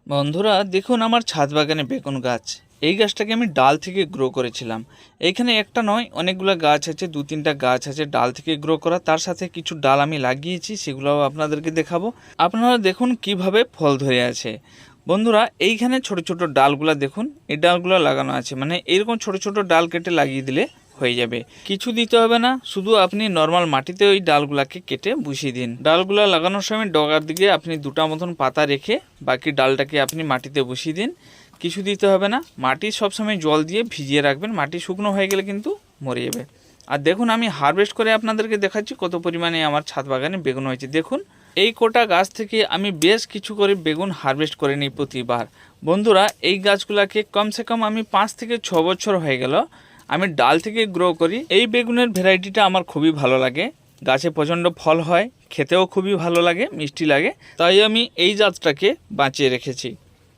বন্ধুরা দেখুন আমার ছাদ বাগানে বেগুন গাছ। এই গাছটাকে আমি ডাল থেকে গ্রো করেছিলাম। এইখানে একটা নয় অনেকগুলো গাছ আছে, 2-3টা গাছ আছে ডাল থেকে গ্রো করা। তার সাথে কিছু ডাল আমি লাগিয়েছি, সেগুলোও আপনাদেরকে দেখাবো। আপনারা দেখুন কিভাবে ফল ধরে আছে। বন্ধুরা এইখানে ছোট ছোট ডালগুলো দেখুন, এই ডালগুলো লাগানো আছে, মানে এরকম ছোট ছোট ডাল কেটে লাগিয়ে দিলে হয়ে যাবে, কিছু দিতে হবে না। শুধু আপনি নর্মাল মাটিতে ওই ডালগুলাকে কেটে বসিয়ে দিন। ডালগুলা লাগানোর সময় ডগার দিকে আপনি 2টা মতন পাতা রেখে বাকি ডালটাকে আপনি মাটিতে বসিয়ে দিন। কিছু দিতে হবে না, মাটি সবসময় জল দিয়ে ভিজিয়ে রাখবেন, মাটি শুকনো হয়ে গেলে কিন্তু মরে যাবে। আর দেখুন আমি হারভেস্ট করে আপনাদেরকে দেখাচ্ছি কত পরিমাণে আমার ছাদ বাগানে বেগুন হয়েছে। দেখুন এই কোটা গাছ থেকে আমি বেশ কিছু করে বেগুন হারভেস্ট করে নিই প্রতিবার। বন্ধুরা এই গাছগুলাকে কমসে কম আমি 5 থেকে 6 বছর হয়ে গেল আমি ডাল থেকে গ্রো করি। এই বেগুনের ভ্যারাইটিটা আমার খুবই ভালো লাগে, গাছে প্রচণ্ড ফল হয়, খেতেও খুবই ভালো লাগে, মিষ্টি লাগে, তাই আমি এই জাতটাকে বাঁচিয়ে রেখেছি।